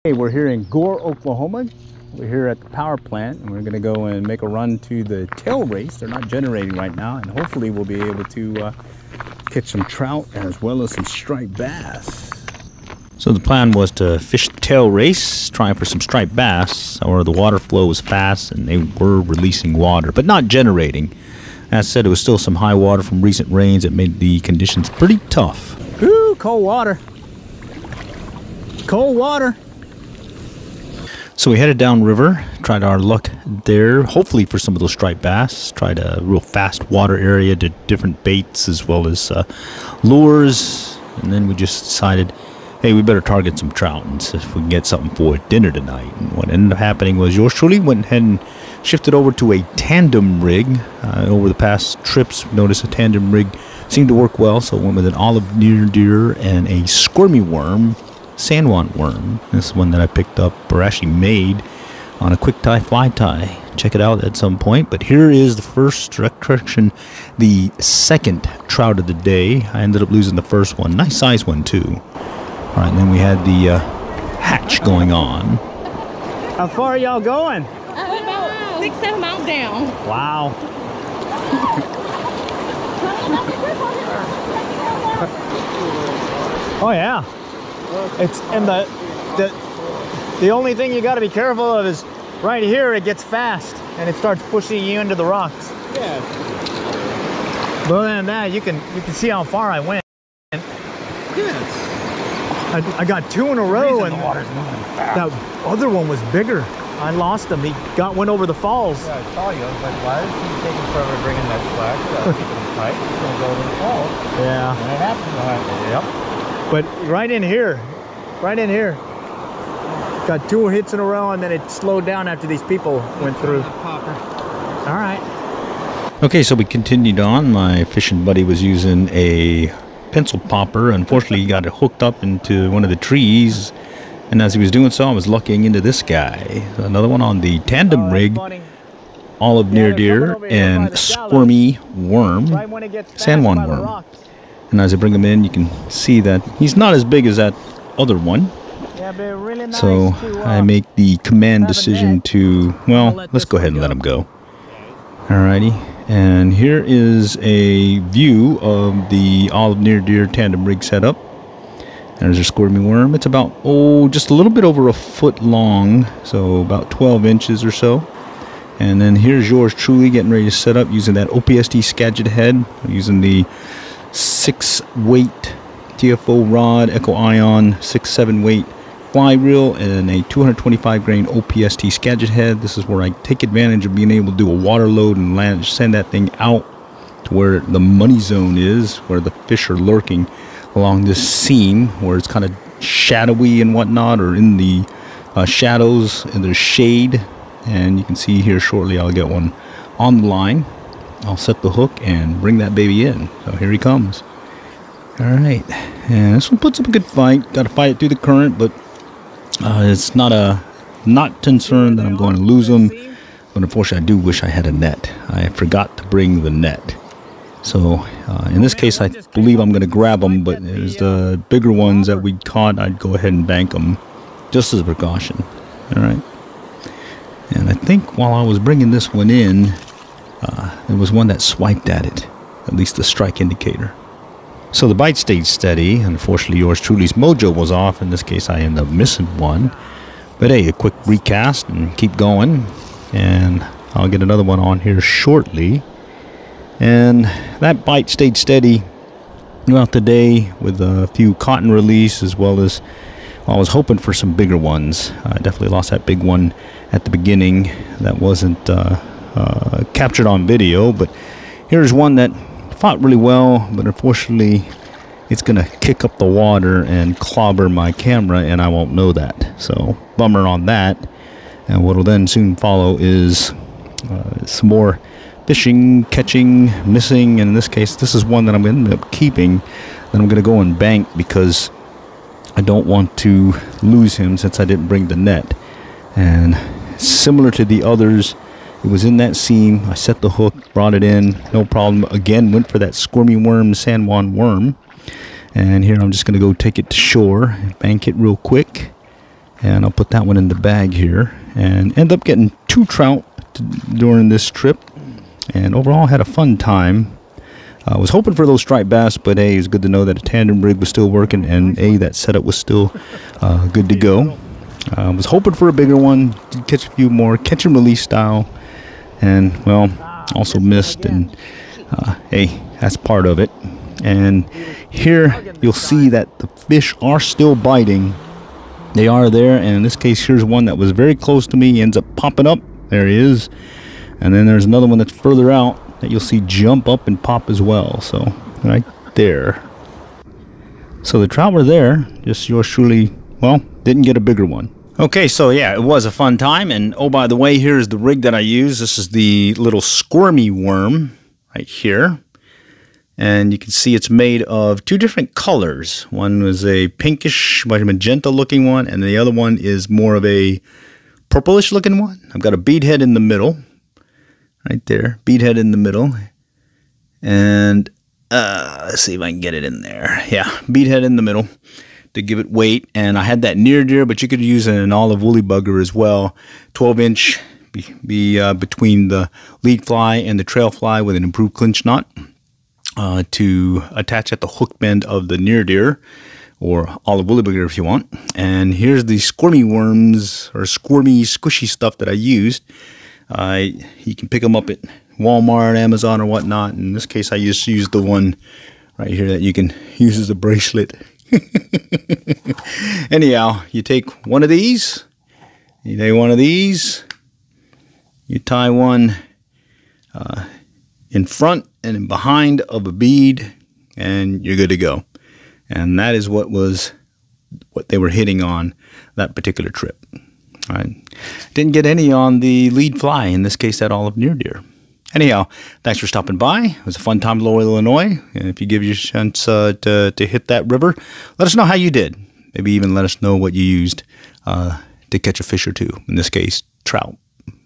Hey, we're here in Gore, Oklahoma. We're here at the power plant, and we're going to go and make a run to the tail race. They're not generating right now, and hopefully we'll be able to catch some trout as well as some striped bass. So the plan was to fish the tail race, trying for some striped bass. However, the water flow was fast, and they were releasing water, but not generating. As said, it was still some high water from recent rains that made the conditions pretty tough. Ooh, cold water. Cold water. So we headed downriver, tried our luck there, hopefully for some of those striped bass. Tried a real fast water area, did different baits as well as lures. And then we just decided, hey, we better target some trout and see if we can get something for dinner tonight. And what ended up happening was yours truly went ahead and shifted over to a tandem rig. Over the past trips, noticed a tandem rig seemed to work well, so I went with an olive deer and a squirmy worm. Sandwand worm. This is one that I picked up, or actually made, on a quick tie fly tie. Check it out at some point. But here is the first correction, the second trout of the day. I ended up losing the first one. Nice size one too. All right, and then we had the hatch going on. How far are y'all going? About 6-7 miles down. Wow. Oh yeah. It's and the only thing you got to be careful of is right here. It gets fast and it starts pushing you into the rocks. Yeah. But other than that, you can see how far I went. Yes. I got two in a row, and the water's moving fast. that other one was bigger. I lost him. He went over the falls. Yeah, I saw you. I was like, why is he taking forever to bring in that slack? Keep him tight. He's gonna go over the falls. Yeah. And it happened. Yep. But right in here, got two hits in a row, and then it slowed down after these people went through. All right. Okay, so we continued on. My fishing buddy was using a pencil popper. Unfortunately, he got it hooked up into one of the trees, and as he was doing so, I was lucking into this guy. Another one on the tandem rig, olive deer and squirmy worm, sandwand worm. And as I bring him in, you can see that he's not as big as that other one. Really nice so I make the command decision to, well, let's go ahead and let him go. Alrighty. And here is a view of the olive deer tandem rig setup. There's a squirmy worm. It's about, just a little bit over a foot long, so about 12 inches or so. And then here's yours truly getting ready to set up using that OPST Skagit head, using the 6-weight TFO rod, Echo Ion, 6-7 weight fly reel, and a 225 grain OPST Skagit head. This is where I take advantage of being able to do a water load and send that thing out to where the money zone is, where the fish are lurking along this seam, where it's kind of shadowy and whatnot, or in the shadows and there's shade. And you can see here shortly I'll get one on the line. I'll set the hook and bring that baby in. So here he comes. All right, and this one puts up a good fight. Got to fight it through the current, but it's not concerned that I'm going to lose him. But unfortunately, I do wish I had a net. I forgot to bring the net. So in this case, I believe I'm going to grab them. But there's the bigger ones that we caught. I'd go ahead and bank them just as a precaution. All right. And I think while I was bringing this one in, there was one that swiped at it, at least the strike indicator. So the bite stayed steady. Unfortunately, yours truly's mojo was off. In this case, I ended up missing one. But hey, a quick recast and keep going. And I'll get another one on here shortly. And that bite stayed steady throughout the day with a few cotton release, as well as I was hoping for some bigger ones. I definitely lost that big one at the beginning. That wasn't captured on video, but here's one that fought really well, but unfortunately it's gonna kick up the water and clobber my camera, and I won't know that. So bummer on that. And what will then soon follow is some more fishing, catching, missing, and in this case this is one that I'm gonna end up keeping, that I'm gonna go and bank because I don't want to lose him since I didn't bring the net. And similar to the others, it was in that seam. I set the hook, brought it in, no problem. Again, went for that squirmy worm, sandwand worm. And here I'm just going to go take it to shore, bank it real quick, And I'll put that one in the bag here. And end up getting 2 trout during this trip. And overall had a fun time. I was hoping for those striped bass, but hey, it's good to know that a tandem rig was still working, and that setup was still good to go. I was hoping for a bigger one, did catch a few more, catch and release style, and well, also missed, and hey, that's part of it. And here you'll see that the fish are still biting. They are there, and in this case, here's one that was very close to me. He ends up popping up. There he is. And then there's another one that's further out that you'll see jump up and pop as well. So right there. So the trout were there, just yours truly, well, didn't get a bigger one. Okay, so yeah, it was a fun time. And oh, by the way, here's the rig that I use. This is the little squirmy worm right here. And you can see it's made of 2 different colors. One was a pinkish, magenta looking one, and the other one is more of a purplish looking one. I've got a bead head in the middle. Right there, bead head in the middle. And let's see if I can get it in there. Yeah, bead head in the middle to give it weight. And I had that near deer, but you could use an olive woolly bugger as well. 12-inch between the lead fly and the trail fly with an improved clinch knot to attach at the hook bend of the near deer, or olive woolly bugger if you want. And here's the squirmy worms, or squirmy squishy stuff that I used. You can pick them up at Walmart, Amazon, or whatnot. In this case, I just used the one right here that you can use as a bracelet. Anyhow, you take one of these, you tie one in front and in behind of a bead, and you're good to go. And that is what they were hitting on that particular trip. I didn't get any on the lead fly, in this case that olive near deer. Anyhow, thanks for stopping by. It was a fun time in Lower Illinois. And if you give you a chance to hit that river, let us know how you did. Maybe even let us know what you used to catch a fish or two, in this case, trout.